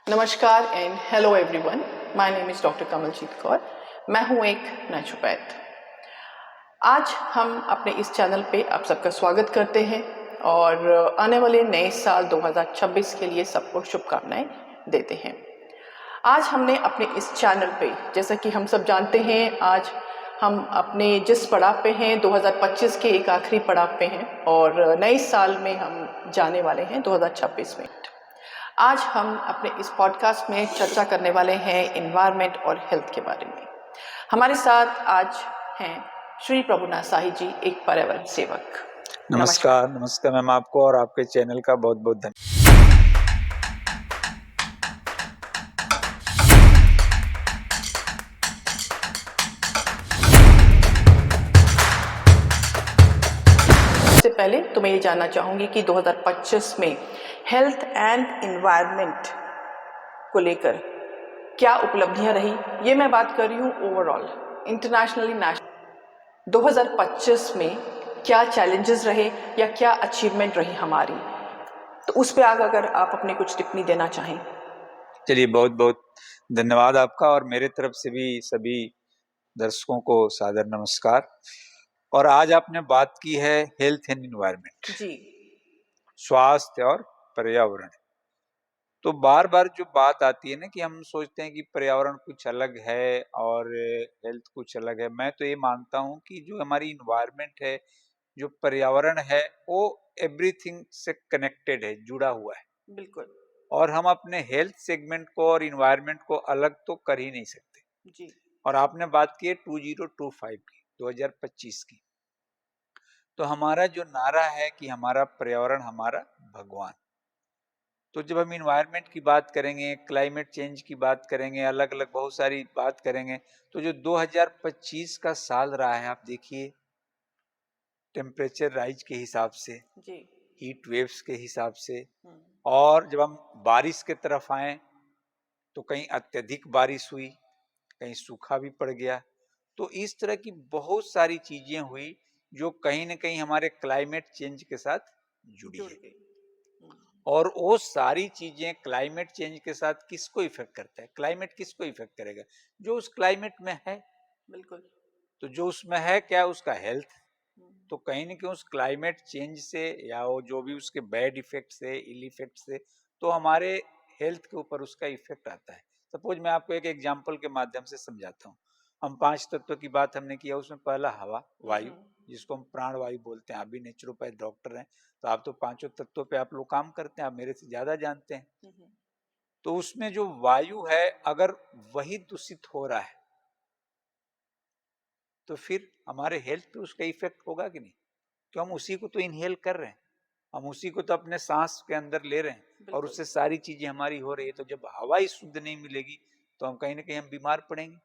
नमस्कार and hello everyone. My name is doctor Kamaljeet Kaur. मैं हूँ एक नेचुरोपैथ। आज हम अपने इस चैनल पे आप सबका स्वागत करते हैं और आने वाले नए साल 2026 के लिए सबको शुभकामनाएं देते हैं। आज हमने अपने इस चैनल पे, जैसा कि हम सब जानते हैं, आज हम अपने जिस पड़ाव पे हैं 2025 के एक आखिरी पड़ाव पे हैं और नए साल में हम जाने वाले हैं 2026 में। आज हम अपने इस पॉडकास्ट में चर्चा करने वाले हैं एनवायरनमेंट और हेल्थ के बारे में। हमारे साथ आज हैं श्री प्रभुनाथ साही जी, एक पर्यावरण सेवक। नमस्कार मैम, आपको और आपके चैनल का बहुत बहुत धन्यवाद। सबसे पहले तो मैं ये जानना चाहूँगी कि 2025 में हेल्थ एंड एनवायरनमेंट को लेकर क्या उपलब्धियां रही। ये मैं बात कर रही हूँ ओवरऑल, इंटरनेशनली, नेशनल। 2025 में क्या चैलेंजेस रहे या क्या अचीवमेंट रही हमारी, तो उस पे आगे अगर आप अपनी कुछ टिप्पणी देना चाहें। चलिए, बहुत बहुत धन्यवाद आपका और मेरे तरफ से भी सभी दर्शकों को सादर नमस्कार। और आज आपने बात की है हेल्थ एंड एनवायरनमेंट जी, स्वास्थ्य और पर्यावरण। तो बार बार जो बात आती है ना कि हम सोचते हैं कि पर्यावरण कुछ अलग है और हेल्थ कुछ अलग है। मैं तो ये मानता हूँ कि जो हमारी इन्वायरमेंट है, जो पर्यावरण है, वो एवरीथिंग से कनेक्टेड है, जुड़ा हुआ है। बिल्कुल। और हम अपने हेल्थ सेगमेंट को और इन्वायरमेंट को अलग तो कर ही नहीं सकते। जी, और आपने बात की है 2025 की, 2025 की। तो हमारा जो नारा है कि हमारा पर्यावरण हमारा भगवान। तो जब हम इन्वायरमेंट की बात करेंगे, क्लाइमेट चेंज की बात करेंगे, अलग अलग बहुत सारी बात करेंगे, तो जो 2025 का साल रहा है, आप देखिए टेम्परेचर राइज के हिसाब से, जी, हीट वेव्स के हिसाब से, और जब हम बारिश के तरफ आए तो कहीं अत्यधिक बारिश हुई, कहीं सूखा भी पड़ गया। तो इस तरह की बहुत सारी चीजें हुई जो कहीं ना कहीं हमारे क्लाइमेट चेंज के साथ जुड़ी जुड़ है। गई। और वो सारी चीजें क्लाइमेट चेंज के साथ किसको इफेक्ट करता है? क्लाइमेट किसको इफेक्ट करेगा? जो उस क्लाइमेट में है। बिल्कुल। तो जो उसमें है क्या? उसका हेल्थ। तो कहीं ना कहीं उस क्लाइमेट चेंज से या वो जो भी उसके बैड इफेक्ट से, इल इफेक्ट से, तो हमारे हेल्थ के ऊपर उसका इफेक्ट आता है। सपोज मैं आपको एक एग्जांपल के माध्यम से समझाता हूँ। हम 5 तत्वों की बात हमने किया, उसमें पहला हवा, वायु, जिसको हम प्राण वायु बोलते हैं। आप भी नेचुरोपैथ डॉक्टर हैं, तो आप तो पांचों तत्वों पे आप लोग काम करते हैं, आप मेरे से ज्यादा जानते हैं। तो उसमें जो वायु है, अगर वही दूषित हो रहा है तो फिर हमारे हेल्थ पे उसका इफेक्ट होगा कि नहीं? क्यों? हम उसी को तो इनहेल कर रहे हैं, हम उसी को तो अपने सांस के अंदर ले रहे हैं और उससे सारी चीजें हमारी हो रही है। तो जब हवा ही शुद्ध नहीं मिलेगी तो हम कहीं ना कहीं हम बीमार पड़ेंगे।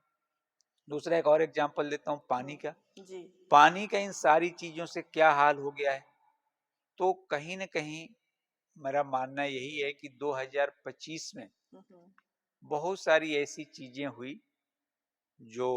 दूसरा एक और एग्जांपल देता हूँ, पानी का। जी, पानी का इन सारी चीजों से क्या हाल हो गया है? तो कहीं ना कहीं मेरा मानना यही है कि 2025 में बहुत सारी ऐसी चीजें हुई जो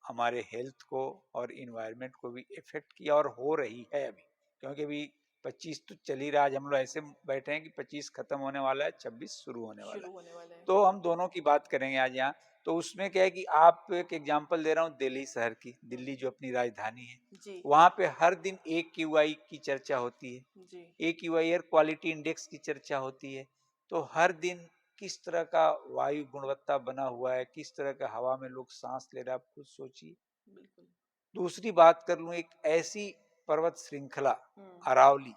हमारे हेल्थ को और इन्वायरमेंट को भी इफेक्ट किया और हो रही है अभी। क्योंकि अभी 25 तो चल ही रहा है। आज हम लोग ऐसे बैठे हैं कि 25 खत्म होने वाला है, 26 शुरू होने वाला है। तो हम दोनों की बात करेंगे आज यहाँ। तो उसमें क्या है कि आप एक एग्जांपल दे रहा हूँ दिल्ली शहर की। दिल्ली जो अपनी राजधानी है, वहां पे हर दिन AQI की चर्चा होती है। AQI एयर क्वालिटी इंडेक्स की चर्चा होती है। तो हर दिन किस तरह का वायु गुणवत्ता बना हुआ है, किस तरह का हवा में लोग सांस ले रहे हैं, आप खुद सोचिए। दूसरी बात कर लूं, एक ऐसी पर्वत श्रृंखला अरावली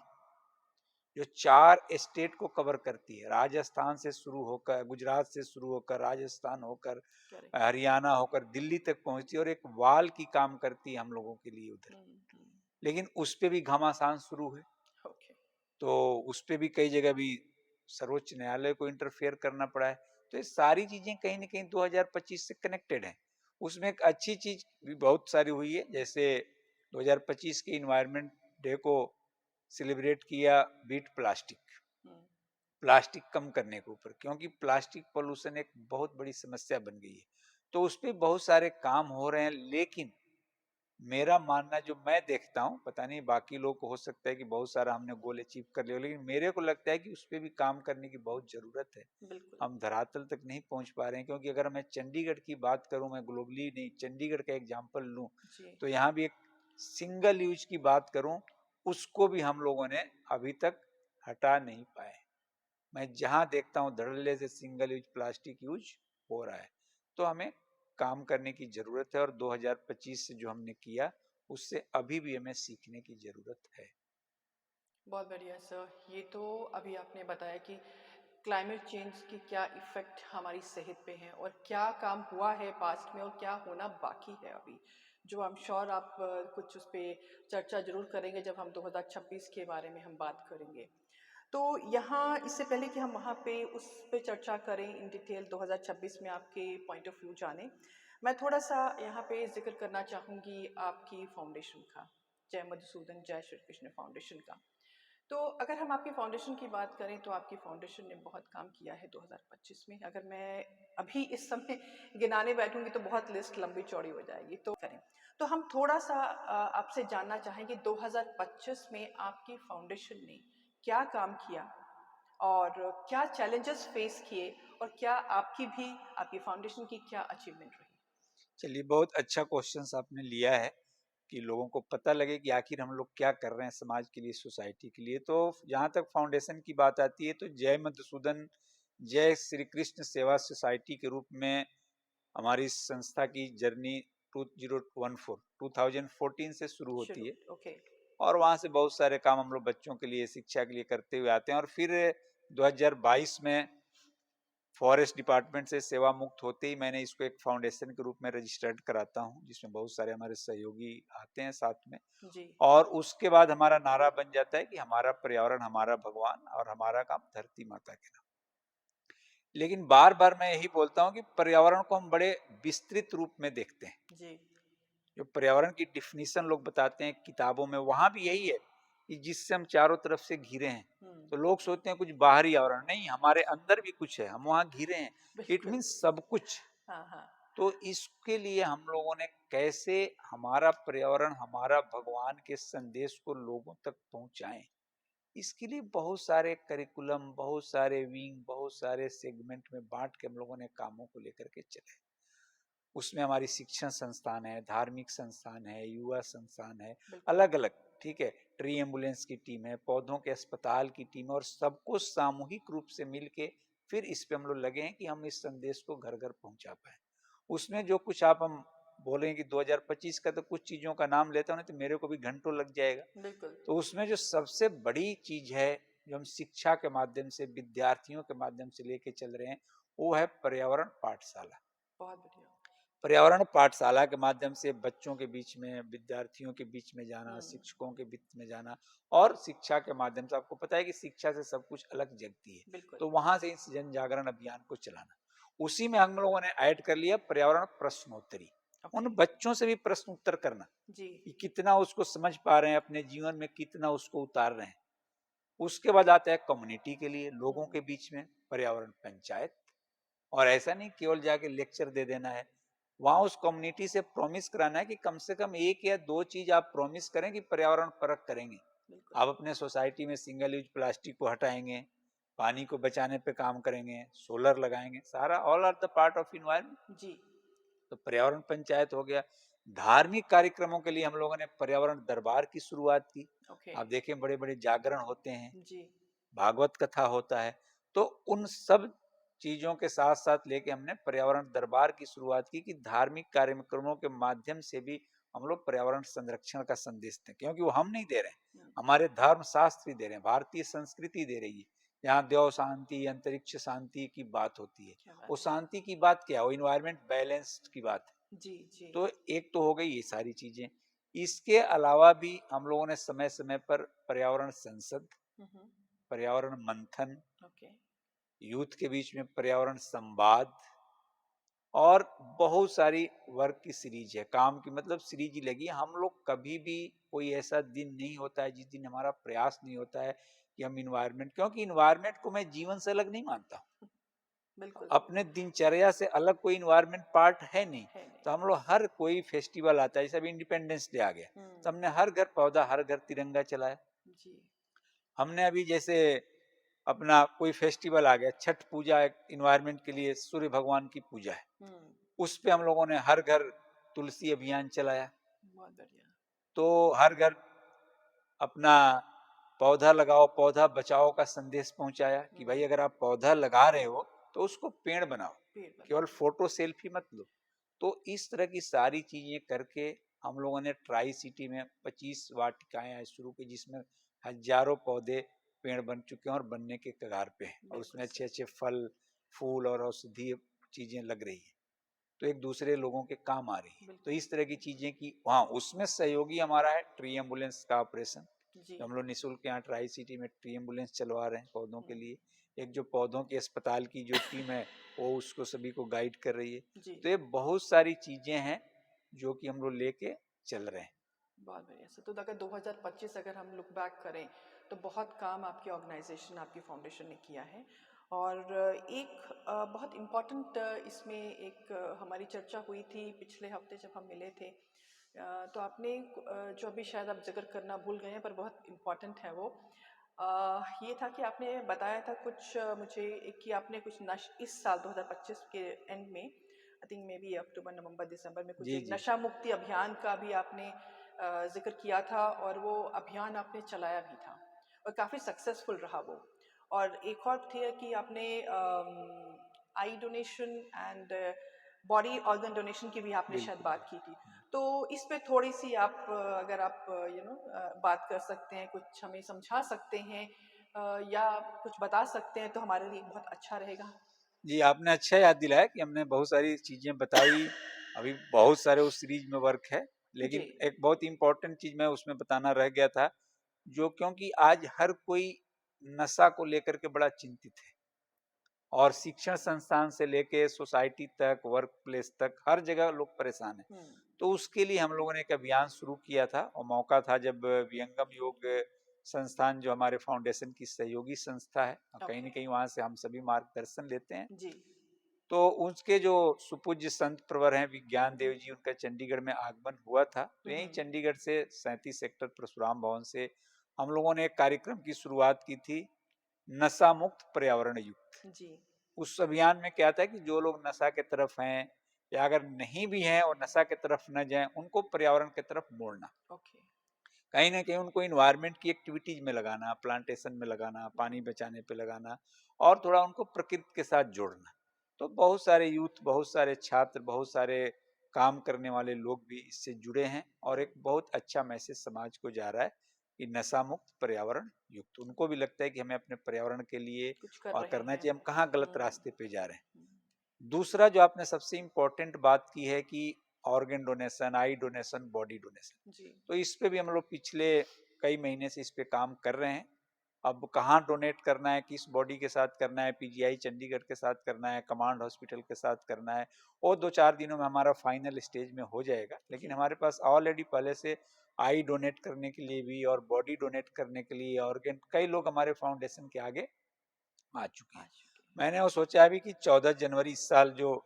जो 4 स्टेट को कवर करती है, राजस्थान से शुरू होकर, गुजरात से शुरू होकर, राजस्थान होकर, हरियाणा होकर दिल्ली तक पहुंचती है और एक वाल की काम करती है हम लोगों के लिए उधर। लेकिन उस पे भी घमासान शुरू है। तो उस पे भी कई जगह भी सर्वोच्च न्यायालय को इंटरफेयर करना पड़ा है। तो ये सारी चीजें कहीं ना कहीं 2025 से कनेक्टेड है। उसमें एक अच्छी चीज भी बहुत सारी हुई है, जैसे 2025 के इन्वायरमेंट डे को सेलिब्रेट किया बीट प्लास्टिक, प्लास्टिक कम करने के ऊपर, क्योंकि प्लास्टिक पोल्यूशन एक बहुत बड़ी समस्या बन गई है। तो उस पर बहुत सारे काम हो रहे हैं, लेकिन मेरा मानना जो मैं देखता हूँ, पता नहीं बाकी लोग को हो सकता है कि बहुत सारा हमने गोल अचीव कर लिया, लेकिन मेरे को लगता है कि उस पे भी काम करने की बहुत जरूरत है। बिल्कुल। हम धरातल तक नहीं पहुंच पा रहे हैं, क्योंकि अगर मैं चंडीगढ़ की बात करूं, मैं ग्लोबली नहीं, चंडीगढ़ का एग्जांपल लूं, जी। तो यहाँ भी एक सिंगल यूज की बात करूं, उसको भी हम लोगों ने अभी तक हटा नहीं पाए। मैं जहां देखता हूं धड़ल्ले से सिंगल यूज प्लास्टिक यूज हो रहा है। तो हमें काम करने की जरूरत है, और 2025 से जो हमने किया उससे अभी भी हमें सीखने की जरूरत है। बहुत बढ़िया सर। ये तो अभी आपने बताया कि क्लाइमेट चेंज की क्या इफ़ेक्ट हमारी सेहत पे है और क्या काम हुआ है पास्ट में और क्या होना बाकी है अभी, जो आई एम श्योर आप कुछ उस पे चर्चा ज़रूर करेंगे जब हम 2026 के बारे में हम बात करेंगे। तो यहाँ इससे पहले कि हम वहाँ पे उस पे चर्चा करें इन डिटेल 2026 में आपके पॉइंट ऑफ व्यू जाने, मैं थोड़ा सा यहाँ पे जिक्र करना चाहूँगी आपकी फाउंडेशन का, जय मधुसूदन जय श्री कृष्ण फाउंडेशन का। तो अगर हम आपकी फाउंडेशन की बात करें तो आपकी फाउंडेशन ने बहुत काम किया है 2025 में। अगर मैं अभी इस समय गिनाने बैठूंगी तो बहुत लिस्ट लंबी चौड़ी हो जाएगी, तो करें तो हम थोड़ा सा आपसे जानना चाहेंगे 2025 में आपकी फाउंडेशन ने क्या काम किया और क्या चैलेंजेस फेस किए और क्या आपकी भी आपकी फाउंडेशन की क्या अचीवमेंट रही। चलिए, बहुत अच्छा क्वेश्चन आपने लिया है कि लोगों को पता लगे कि आखिर हम लोग क्या कर रहे हैं समाज के लिए, सोसाइटी के लिए। तो जहाँ तक फाउंडेशन की बात आती है, तो जय मधुसूदन जय श्री कृष्ण सेवा सोसाइटी के रूप में हमारी संस्था की जर्नी 2014 से शुरू शुरू। होती है। ओके। और वहाँ से बहुत सारे काम हम लोग बच्चों के लिए, शिक्षा के लिए करते हुए आते हैं। और फिर 2022 में फॉरेस्ट डिपार्टमेंट से सेवा मुक्त होते ही मैंने इसको एक फाउंडेशन के रूप में रजिस्टर्ड कराता हूँ, जिसमें बहुत सारे हमारे सहयोगी आते हैं साथ में। जी। और उसके बाद हमारा नारा बन जाता है कि हमारा पर्यावरण हमारा भगवान, और हमारा काम धरती माता के नाम। लेकिन बार बार मैं यही बोलता हूँ कि पर्यावरण को हम बड़े विस्तृत रूप में देखते हैं। जी। जो पर्यावरण की डिफिनीशन लोग बताते हैं किताबों में, वहां भी यही है कि जिससे हम चारों तरफ से घिरे हैं। तो लोग सोचते हैं कुछ बाहरी आवरण, नहीं, हमारे अंदर भी कुछ है, हम वहां घिरे हैं। इट बिल्कुल। मीन्स सब कुछ। हाँ हाँ। तो इसके लिए हम लोगों ने कैसे हमारा पर्यावरण हमारा भगवान के संदेश को लोगों तक पहुंचाएं, इसके लिए बहुत सारे करिकुलम, बहुत सारे विंग, बहुत सारे सेगमेंट में बांट के हम लोगों ने कामों को लेकर के चले। उसमें हमारी शिक्षण संस्थान है, धार्मिक संस्थान है, युवा संस्थान है, बिल्कुल। अलग अलग, ठीक है, ट्री एम्बुलेंस की टीम है, पौधों के अस्पताल की टीम है, और सबको सामूहिक रूप से मिलके फिर इस पे हम लोग लगे हैं कि हम इस संदेश को घर घर पहुंचा पाए। उसमें जो कुछ आप हम बोलें कि 2025 का, तो कुछ चीजों का नाम लेता हूँ नहीं तो मेरे को भी घंटों लग जाएगा। बिल्कुल। तो उसमें जो सबसे बड़ी चीज है, जो हम शिक्षा के माध्यम से, विद्यार्थियों के माध्यम से लेके चल रहे हैं, वो है पर्यावरण पाठशाला। बहुत बढ़िया। पर्यावरण पाठशाला के माध्यम से बच्चों के बीच में, विद्यार्थियों के बीच में जाना, हम्म। शिक्षकों के बीच में जाना, और शिक्षा के माध्यम से, आपको पता है कि शिक्षा से सब कुछ अलग जगती है, बिल्कुल। तो वहां से इस जन जागरण अभियान को चलाना। उसी में हम लोगों ने ऐड कर लिया पर्यावरण प्रश्नोत्तरी। ओके। उन बच्चों से भी प्रश्न उत्तर करना जी। कि कितना उसको समझ पा रहे हैं, अपने जीवन में कितना उसको उतार रहे हैं। उसके बाद आता है कम्युनिटी के लिए, लोगों के बीच में पर्यावरण पंचायत। और ऐसा नहीं केवल जाके लेक्चर दे देना है, वहां उस कम्युनिटी से प्रॉमिस कराना है कि कम से कम एक या दो चीज आप प्रॉमिस करें कि पर्यावरण परक करेंगे। बिल्कुल। आप अपने सोसाइटी में सिंगल यूज प्लास्टिक को हटाएंगे, पानी को बचाने पे काम करेंगे, सोलर लगाएंगे, सारा all are the part of environment. जी। तो पर्यावरण पंचायत हो गया। धार्मिक कार्यक्रमों के लिए हम लोगों ने पर्यावरण दरबार की शुरुआत की। ओके। आप देखें, बड़े बड़े जागरण होते हैं, जी। भागवत कथा होता है। तो उन सब चीजों के साथ साथ लेके हमने पर्यावरण दरबार की शुरुआत की कि धार्मिक कार्यक्रमों के माध्यम से भी हम लोग पर्यावरण संरक्षण का संदेश दें, क्योंकि वो हम नहीं दे रहे हैं, हमारे धर्म शास्त्र ही दे रहे हैं, भारतीय संस्कृति दे रही है। यहाँ देव शांति, अंतरिक्ष शांति की बात होती है। क्या वो बात है। शांति की बात क्या है, वो इन्वायरमेंट बैलेंस की बात है। जी। जी। तो एक तो हो गई ये सारी चीजें। इसके अलावा भी हम लोगों ने समय समय पर पर्यावरण संसद, हम्म। पर्यावरण मंथन, ओके। यूथ के बीच में पर्यावरण संवाद, और बहुत सारी वर्क की सीरीज है, काम की मतलब सीरीज ही लगी है। हम लोग कभी भी, कोई ऐसा दिन नहीं होता है जिस दिन हमारा प्रयास नहीं होता है कि हम इन्वायरमेंट, क्योंकि इन्वायरमेंट को मैं जीवन से अलग नहीं मानता हूँ। बिल्कुल अपने दिनचर्या से अलग कोई इन्वायरमेंट पार्ट है नहीं। है तो नहीं। हम लोग हर कोई फेस्टिवल आता है, जैसे अभी इंडिपेंडेंस डे आ गया, तो हमने हर घर पौधा, हर घर तिरंगा चलाया। जी। हमने अभी जैसे अपना कोई फेस्टिवल आ गया, छठ पूजा एक इन्वायरमेंट के लिए सूर्य भगवान की पूजा है, हम्म। उस पे हम लोगों ने हर घर तुलसी अभियान चलाया। बहुत बढ़िया। तो हर घर अपना पौधा लगाओ, पौधा बचाओ का संदेश पहुंचाया कि भाई अगर आप पौधा लगा रहे हो तो उसको पेड़ बनाओ, पेड़ केवल बनाओ। फोटो सेल्फी मत लो। तो इस तरह की सारी चीजें करके हम लोगों ने ट्राई सिटी में 25 वाटिकाएं आज शुरू की, जिसमें हजारों पौधे पेड़ बन चुके हैं और बनने के कगार पे हैं, और बिल्कुल उसमें अच्छे सही। अच्छे फल फूल और औषधीय चीजें लग रही है, तो एक दूसरे लोगों के काम आ रही है। तो बिल्कुल। इस तरह की चीजें की वहाँ उसमें सहयोगी हमारा है ट्री एम्बुलेंस का ऑपरेशन, जी। जो हम लोग निःशुल्क यहाँ ट्राई सिटी में ट्री एम्बुलेंस चलवा रहे हैं पौधों के लिए। हम्म। एक जो पौधों के अस्पताल की जो टीम है वो उसको सभी को गाइड कर रही है। जी। तो ये बहुत सारी चीजें हैं जो कि हम लोग लेके चल रहे हैं। बहुत बढ़िया सर। तो अगर 2025 अगर हम लुक बैक करें तो बहुत काम आपकी ऑर्गेनाइजेशन, आपकी फाउंडेशन ने किया है। और एक बहुत इम्पॉर्टेंट इसमें एक हमारी चर्चा हुई थी पिछले हफ्ते जब हम मिले थे। तो आपने जो अभी शायद आप जिक्र करना भूल गए हैं पर बहुत इम्पॉर्टेंट है वो, ये था कि आपने बताया था कुछ मुझे कि आपने कुछ इस साल 2025 के एंड में, आई थिंक मे बी अक्टूबर नवंबर दिसंबर में, कुछ जी एक जी नशा मुक्ति अभियान का भी आपने जिक्र किया था और वो अभियान आपने चलाया भी था और काफ़ी सक्सेसफुल रहा वो। और एक और थी कि आपने आई donation and body organ donation की भी आपने शायद बिल्कुल बात की थी। तो इस पे थोड़ी सी आप अगर आप बात कर सकते हैं, कुछ हमें समझा सकते हैं या कुछ बता सकते हैं तो हमारे लिए बहुत अच्छा रहेगा। जी, आपने अच्छा याद दिलाया कि हमने बहुत सारी चीजें बताई। अभी बहुत सारे उस सीरीज में वर्क है, जी। लेकिन एक बहुत इंपॉर्टेंट चीज मैं उसमें बताना रह गया था, जो क्योंकि आज हर कोई नशा को लेकर के बड़ा चिंतित है, और शिक्षण संस्थान से लेके सोसाइटी तक, वर्क प्लेस तक, हर जगह लोग परेशान हैं। हम्म। तो उसके लिए हम लोगों ने एक अभियान शुरू किया था, और मौका था जब विहंगम योग संस्थान, जो हमारे फाउंडेशन की सहयोगी संस्था है, और कहीं ओके। न कहीं वहाँ से हम सभी मार्गदर्शन लेते हैं। जी। तो उसके जो सुपूज्य संत प्रवर हैं विज्ञान देव जी, उनका चंडीगढ़ में आगमन हुआ था। तो यहीं हम्म। चंडीगढ़ से 37 सेक्टर परशुराम भवन से हम लोगों ने एक कार्यक्रम की शुरुआत की थी, नशा मुक्त पर्यावरण युक्त। जी। उस अभियान में क्या था कि जो लोग नशा के तरफ हैं, या अगर नहीं भी हैं और नशा के तरफ न जाएं, उनको पर्यावरण के तरफ मोड़ना, ओके। कहीं ना कहीं उनको इन्वायरमेंट की एक्टिविटीज में लगाना, प्लांटेशन में लगाना, पानी हम्म। बचाने पे लगाना, और थोड़ा उनको प्रकृति के साथ जोड़ना। तो बहुत सारे यूथ, बहुत सारे छात्र, बहुत सारे काम करने वाले लोग भी इससे जुड़े हैं, और एक बहुत अच्छा मैसेज समाज को जा रहा है कि नशा मुक्त पर्यावरण युक्त। उनको भी लगता है कि हमें अपने पर्यावरण के लिए कुछ कर और रहे करना हैं। चाहिए, हम कहाँ गलत हम्म। रास्ते पे जा रहे हैं। हम्म। दूसरा जो आपने सबसे इम्पोर्टेंट बात की है कि organ donation, eye donation, body donation, जी। तो इस पे भी हम लोग पिछले कई महीने से इस पे काम कर रहे हैं। अब कहाँ डोनेट करना है, किस बॉडी के साथ करना है, पीजीआई चंडीगढ़ के साथ करना है, कमांड हॉस्पिटल के साथ करना है, और 2-4 दिनों में हमारा फाइनल स्टेज में हो जाएगा। लेकिन जी। हमारे पास ऑलरेडी पहले से आई डोनेट करने के लिए भी और बॉडी डोनेट करने के लिए ऑर्गन, कई लोग हमारे फाउंडेशन के आगे आ चुके आ हैं। चुके मैंने वो सोचा अभी कि 14 जनवरी इस साल, जो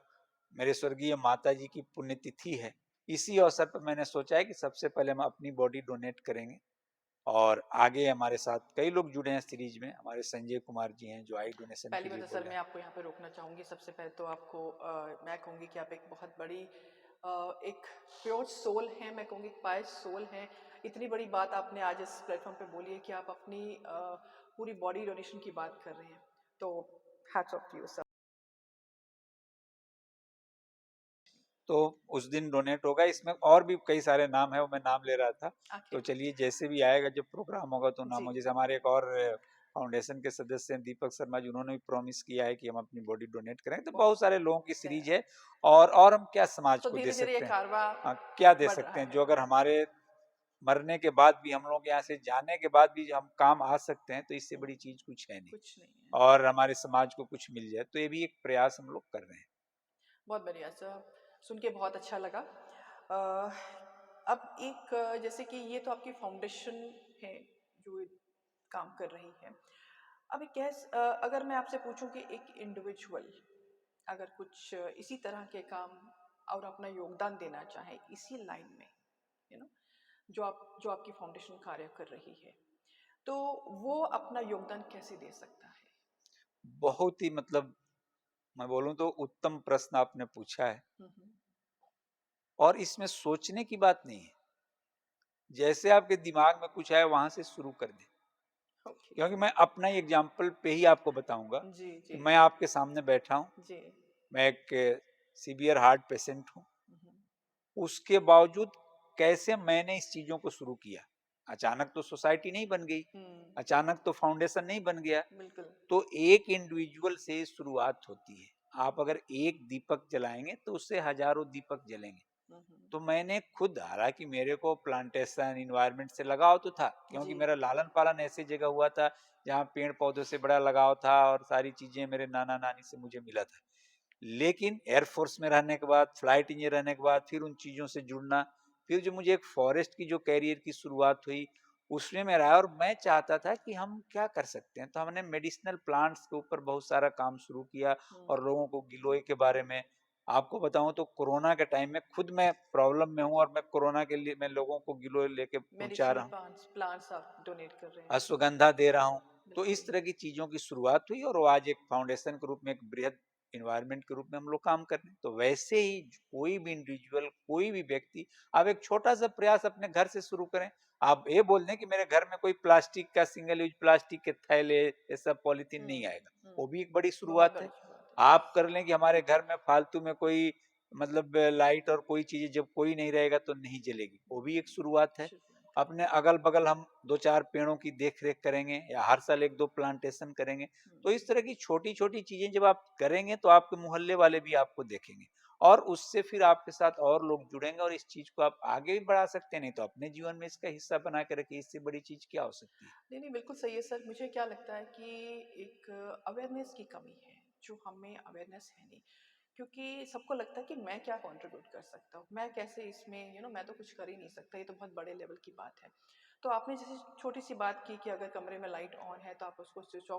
मेरे स्वर्गीय माता जी की पुण्यतिथि है, इसी अवसर पर मैंने सोचा है कि सबसे पहले हम अपनी बॉडी डोनेट करेंगे। और आगे हमारे साथ कई लोग जुड़े हैं सीरीज में, हमारे संजय कुमार जी हैं जो आई डोनेशन के पहली बात लिए तो बोल सर रहे मैं हैं। आपको यहाँ पे रोकना चाहूँगी। सबसे पहले तो आपको मैं कहूँगी कि आप एक बहुत बड़ी एक प्योर सोल है, मैं कहूँगी पायस सोल है। इतनी बड़ी बात आपने आज इस प्लेटफॉर्म पे बोली है कि आप अपनी पूरी बॉडी डोनेशन की बात कर रहे हैं। तो hats off to you sir. तो उस दिन डोनेट होगा, इसमें और भी कई सारे नाम है, वो मैं नाम ले रहा था। ओके। तो चलिए जैसे भी आएगा, जब प्रोग्राम होगा तो नाम जी। हो। जैसे हमारे एक और फाउंडेशन के सदस्य हैं दीपक शर्मा जी, उन्होंने भी प्रॉमिस किया है कि हम अपनी बॉडी डोनेट करें। तो बहुत सारे लोगों की सीरीज है। और हम क्या समाज तो को दे धीरे धीरे ये सकते हैं, कारवा क्या दे बढ़ रहा सकते हैं है। जो अगर हमारे मरने के बाद भी, हम लोग यहाँ से जाने के बाद भी हम काम आ सकते हैं, तो इससे बड़ी चीज कुछ है नहीं। कुछ नहीं है। और हमारे समाज को कुछ मिल जाए, तो ये भी एक प्रयास हम लोग कर रहे हैं। बहुत बढ़िया सर, सुन के बहुत अच्छा लगा। अब एक जैसे कि ये तो आपकी फाउंडेशन है जो काम कर रही है। अब एक अगर मैं आपसे पूछूं कि एक इंडिविजुअल अगर कुछ इसी तरह के काम और अपना योगदान देना चाहे इसी लाइन में, यू नो, जो आपकी फाउंडेशन कार्य कर रही है, तो वो अपना योगदान कैसे दे सकता है? बहुत ही मतलब मैं बोलूं तो उत्तम प्रश्न आपने पूछा है, हम्म। और इसमें सोचने की बात नहीं है। जैसे आपके दिमाग में कुछ आए वहां से शुरू कर दें। ओके। क्योंकि मैं अपना ही एग्जाम्पल पे ही आपको बताऊंगा जी कि जी मैं आपके सामने बैठा हूं। जी। मैं एक सीवियर हार्ट पेशेंट हूं। हम्म। उसके बावजूद कैसे मैंने इस चीजों को शुरू किया। अचानक तो सोसाइटी नहीं बन गई, अचानक तो फाउंडेशन नहीं बन गया। बिल्कुल। तो एक इंडिविजुअल से शुरुआत होती है। आप अगर एक दीपक जलाएंगे तो उससे हजारों दीपक जलेंगे। हम्म। तो मैंने खुद, हालांकि मेरे को प्लांटेशन इन्वायरमेंट से लगाव तो था, क्योंकि जी। मेरा लालन पालन ऐसी जगह हुआ था जहाँ पेड़ पौधों से बड़ा लगाव था और सारी चीजें मेरे नाना नानी से मुझे मिला था। लेकिन एयरफोर्स में रहने के बाद, फ्लाइट इंजीनियर रहने के बाद, फिर उन चीजों से जुड़ना, फिर जो मुझे एक फॉरेस्ट की जो कैरियर की शुरुआत हुई उसमें मैं रहा, और मैं चाहता था कि हम क्या कर सकते हैं। तो हमने मेडिसिनल प्लांट्स के ऊपर बहुत सारा काम शुरू किया, और लोगों को गिलोय के बारे में आपको बताऊं तो कोरोना के टाइम में खुद मैं प्रॉब्लम में हूं, और मैं कोरोना के लिए मैं लोगों को गिलोय लेके पहुंचा मेडिसिनल रहा हूं, प्लांट्स प्लांट्स आप डोनेट कर रहे हैं? अश्वगंधा दे रहा हूं। तो बिल्कुल। इस तरह की चीजों की शुरुआत हुई, और वो आज एक फाउंडेशन के रूप में, एक बृहद इन्वायरमेंट के रूप में हम लोग काम कर रहे हैं। तो वैसे ही कोई भी इंडिविजुअल, कोई भी व्यक्ति, आप एक छोटा सा प्रयास अपने घर से शुरू करें। आप ये बोल दें कि मेरे घर में कोई प्लास्टिक का, सिंगल यूज प्लास्टिक के थैले, ये सब पॉलिथीन नहीं आएगा, वो भी एक बड़ी बहुत शुरुआत बड़ी है। शुरुआत है। आप कर लें कि हमारे घर में फालतू में कोई मतलब लाइट और कोई चीजें जब कोई नहीं रहेगा तो नहीं जलेगी, वो भी एक शुरुआत है। शुरुआत है। अपने अगल बगल हम दो चार पेड़ों की देख रेख करेंगे, या हर साल एक दो प्लांटेशन करेंगे। तो इस तरह की छोटी छोटी चीजें जब आप करेंगे तो आपके मोहल्ले वाले भी आपको देखेंगे, और उससे फिर आपके साथ और लोग जुड़ेंगे, और इस चीज को आप आगे भी बढ़ा सकते हैं। नहीं तो अपने जीवन में इसका हिस्सा बना के रखिए, इससे बड़ी चीज क्या हो सकती है। नहीं नहीं, बिल्कुल सही है सर। मुझे क्या लगता है कि एक अवेयरनेस की कमी है, जो हमें अवेयरनेस है नहीं। क्योंकि सबको लगता है कि मैं क्या कंट्रीब्यूट कर सकता हूँ, मैं कैसे इसमें, मैं तो कुछ कर ही नहीं सकता, ये तो बहुत बड़े लेवल की बात है। तो आपने जैसे छोटी सी बात की कि अगर कमरे में लाइट ऑन है तो आप उसको स्विच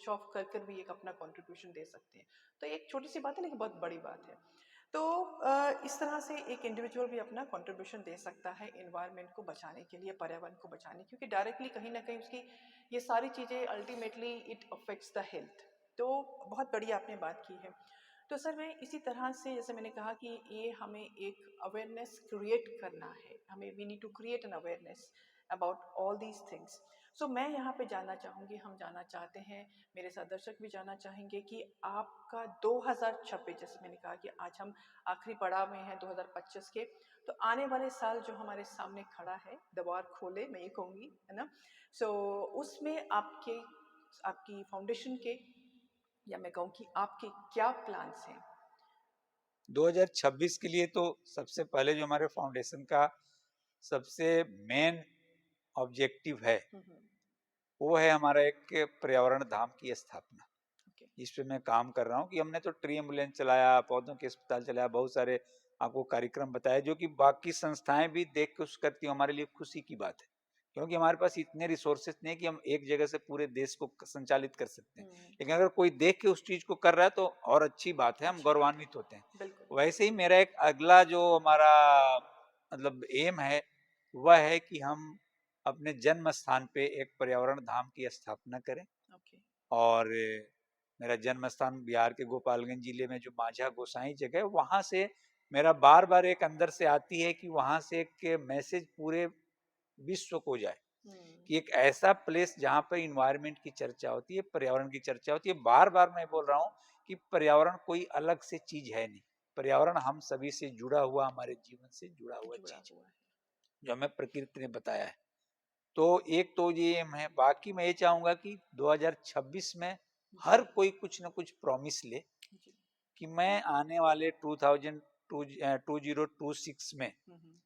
ऑफ कर भी एक अपना कंट्रीब्यूशन दे सकते हैं। तो एक छोटी सी बात है लेकिन बहुत बड़ी बात है। तो इस तरह से एक इंडिविजुअल भी अपना कंट्रीब्यूशन दे सकता है इन्वायरमेंट को बचाने के लिए, पर्यावरण को बचाने, क्योंकि डायरेक्टली कहीं ना कहीं उसकी ये सारी चीज़ें ultimately it affects the health. तो बहुत बढ़िया आपने बात की है। तो सर मैं इसी तरह से, जैसे मैंने कहा कि ये हमें एक अवेयरनेस क्रिएट करना है, हमें we need to create an awareness about all these things. So मैं यहाँ पे जानना चाहूँगी, हम जानना चाहते हैं, मेरे साथ दर्शक भी जानना चाहेंगे कि आपका 2026, जैसे मैंने कहा कि आज हम आखिरी पड़ाव में हैं 2025 के, तो आने वाले साल जो हमारे सामने खड़ा है, द्वार खोले मैं ये कहूँगी, है ना। सो उसमें आपकी फाउंडेशन के, या मैं कहूँ कि आपके क्या प्लान्स हैं? 2026 के लिए तो सबसे पहले जो हमारे फाउंडेशन का सबसे मेन ऑब्जेक्टिव है, हम्म। वो है हमारा एक पर्यावरण धाम की स्थापना। ओके। इस पे मैं काम कर रहा हूँ कि हमने तो ट्री एम्बुलेंस चलाया, पौधों के अस्पताल चलाया, बहुत सारे आपको कार्यक्रम बताए, जो कि बाकी संस्थाएं भी देख के उस करती हैं। हमारे लिए खुशी की बात है, क्योंकि हमारे पास इतने रिसोर्सेज नहीं कि हम एक जगह से पूरे देश को संचालित कर सकते हैं। लेकिन अगर कोई देख के उस चीज को कर रहा है तो और अच्छी बात है, हम अच्छी बात है। गौरवान्वित होते हैं। बिल्कुल। वैसे ही मेरा एक अगला जो हमारा मतलब एम है, वह है कि हम अपने जन्म स्थान पे एक पर्यावरण धाम की स्थापना करें। ओके। और मेरा जन्म स्थान बिहार के गोपालगंज जिले में जो माझा गोसाई जगह है, वहां से मेरा बार बार एक अंदर से आती है कि वहां से एक मैसेज पूरे विश्व को जाए, कि एक ऐसा प्लेस जहाँ पर इन्वायरमेंट की चर्चा होती है, पर्यावरण की चर्चा होती है। बार बार मैं बोल रहा हूँ कि पर्यावरण कोई अलग से चीज है नहीं, पर्यावरण हम सभी से जुड़ा हुआ, हमारे जीवन से जुड़ा हुआ जुड़ा चीज हुआ है। है, जो हमें प्रकृति ने बताया है। तो एक तो ये मैं, बाकी मैं ये चाहूंगा कि 2026 में जी हर कोई कुछ ना कुछ प्रॉमिस ले, जी। कि मैं आने वाले 2026 में हम्म।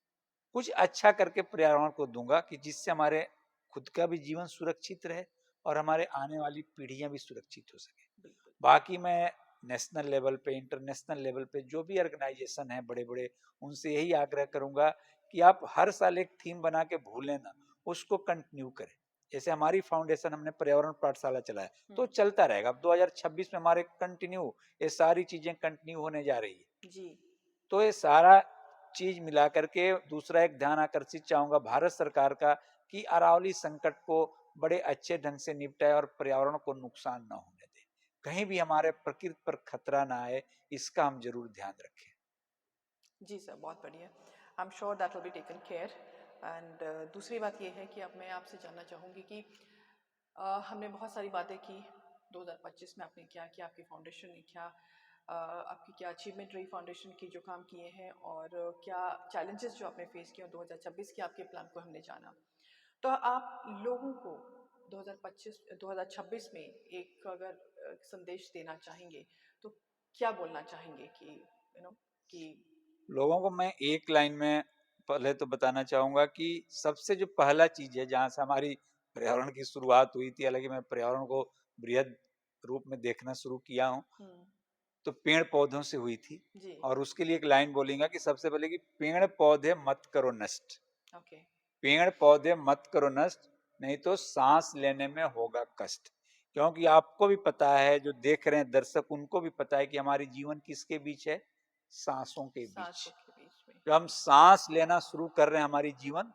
कुछ अच्छा करके पर्यावरण को दूंगा, कि जिससे हमारे खुद का भी जीवन सुरक्षित रहे और हमारे आने वाली पीढ़ियां भी सुरक्षित हो सके। बिल्कुल। बाकी मैं नेशनल लेवल पे, इंटरनेशनल लेवल पे जो भी ऑर्गेनाइजेशन है बड़े बड़े, उनसे यही आग्रह करूंगा कि आप हर साल एक थीम बना के भूलें ना, उसको कंटिन्यू करें। जैसे हमारी फाउंडेशन हमने पर्यावरण पाठशाला चलाया तो हम्म, चलता रहेगा। अब 2026 में हमारे कंटिन्यू ये सारी चीजें कंटिन्यू होने जा रही है। जी। तो ये सारा चीज मिला करके दूसरा एक ध्यान आकर्षित चाहूंगा भारत सरकार का कि अरावली संकट को बड़े अच्छे ढंग से निपटाए और पर्यावरण को नुकसान न होने दे, कहीं भी हमारे प्रकृति पर खतरा ना आए, इसका हम जरूर ध्यान रखें। जी सर, बहुत बढ़िया। I am sure that will be taken care. And दूसरी बात ये है कि अब मैं आपसे जानना चाहूँगी कि हमने बहुत सारी बातें की 2025 में आपने क्या किया, आपकी फाउंडेशन ने क्या आपकी क्या अचीवमेंट रही फाउंडेशन की जो काम किए हैं, और क्या चैलेंजेस जो आपने फेस किए 2026 के आपके प्लान को हमने जाना। तो आप लोगों को 2026 में एक अगर संदेश देना चाहेंगे तो क्या बोलना चाहेंगे कि कि लोगों को मैं एक लाइन में पहले तो बताना चाहूंगा कि सबसे जो पहला चीज है जहां से हमारी पर्यावरण की शुरुआत हुई थी, हालांकि मैं पर्यावरण को बृहद रूप में देखना शुरू किया हूं, तो पेड़ पौधों से हुई थी। जी। और उसके लिए एक लाइन बोलेंगे कि सबसे पहले कि पेड़ पौधे मत करो नष्ट, ओके। पेड़ पौधे मत करो नष्ट, नहीं तो सांस लेने में होगा कष्ट। क्योंकि आपको भी पता है, जो देख रहे हैं दर्शक उनको भी पता है कि हमारी जीवन किसके बीच है, सांसों के बीच। सांसों के बीच में। जब हम सांस लेना शुरू कर रहे हैं, हमारी जीवन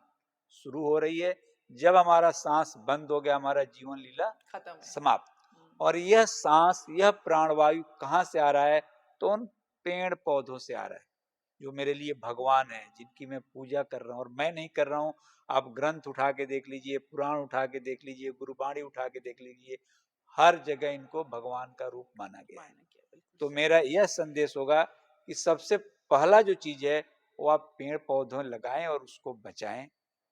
शुरू हो रही है। जब हमारा सांस बंद हो गया, हमारा जीवन लीला खत्म है। समाप्त। और यह सांस, यह प्राणवायु कहाँ से आ रहा है, तो उन पेड़ पौधों से आ रहा है, जो मेरे लिए भगवान है, जिनकी मैं पूजा कर रहा हूँ। और मैं नहीं कर रहा हूँ, आप ग्रंथ उठा के देख लीजिए, पुराण उठा के देख लीजिए, गुरुबाणी उठा के देख लीजिए, हर जगह इनको भगवान का रूप माना गया है। मायने किया, बिल्कुल तो सही। मेरा यह संदेश होगा कि सबसे पहला जो चीज है वो आप पेड़ पौधे लगाएं और उसको बचाएं।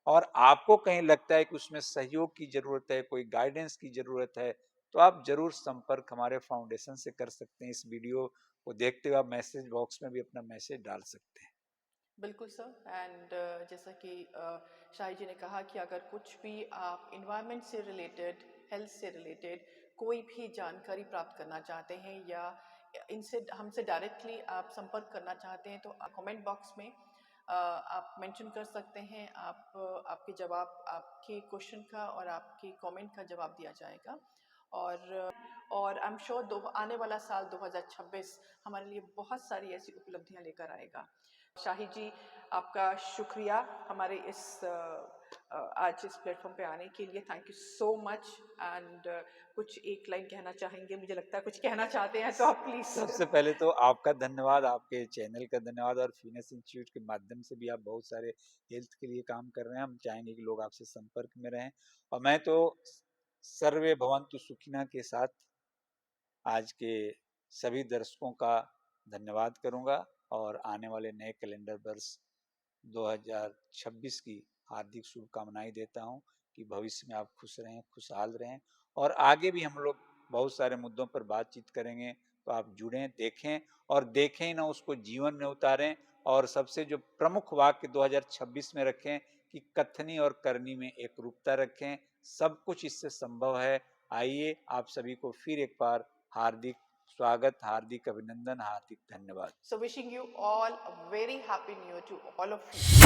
और आपको कहीं लगता है कि उसमें सहयोग की जरूरत है, कोई गाइडेंस की जरूरत है, तो आप जरूर संपर्क हमारे फाउंडेशन से कर सकते हैं। इस वीडियो को देखते हुए आप मैसेज बॉक्स में भी अपना मैसेज डाल सकते हैं। बिल्कुल सर। एंड जैसा कि शाही जी ने कहा कि अगर कुछ भी आप इन्वायरमेंट से रिलेटेड, हेल्थ से रिलेटेड कोई भी जानकारी प्राप्त करना चाहते हैं या इनसे हमसे डायरेक्टली आप संपर्क करना चाहते हैं तो कमेंट बॉक्स में आप मेंशन कर सकते हैं। आप आपके जवाब, आपके क्वेश्चन का और आपके कमेंट का जवाब दिया जाएगा। और आई एम श्योर आने वाला साल 2026 हमारे लिए बहुत सारी ऐसी उपलब्धियां लेकर आएगा। शाही जी, आपका शुक्रिया हमारे इस आज इस प्लेटफॉर्म पे आने के लिए। Thank you so much. And कुछ एक लाइन कहना चाहेंगे, मुझे लगता है कुछ कहना चाहते हैं तो आप प्लीज। सबसे पहले तो आपका धन्यवाद, आपके चैनल का धन्यवाद, और फिटनेस इंस्टीट्यूट के माध्यम से भी आप बहुत सारे हेल्थ के लिए काम कर रहे हैं। हम चाहेंगे कि लोग आपसे संपर्क में रहें। और मैं तो सर्वे भवन्तु सुखिनः के साथ आज के सभी दर्शकों का धन्यवाद करूंगा और आने वाले नए कैलेंडर वर्ष 2026 की हार्दिक शुभकामनाएं देता हूं कि भविष्य में आप खुश रहें, खुशहाल रहें। और आगे भी हम लोग बहुत सारे मुद्दों पर बातचीत करेंगे, तो आप जुड़ें, देखें, और देखें ही ना, उसको जीवन में उतारें। और सबसे जो प्रमुख वाक्य 2026 में रखें कि कथनी और करनी में एक रूपता रखें, सब कुछ इससे संभव है। आइए, आप सभी को फिर एक बार हार्दिक स्वागत, हार्दिक अभिनंदन, हार्दिक धन्यवाद। So wishing you all a very happy new year to all of you.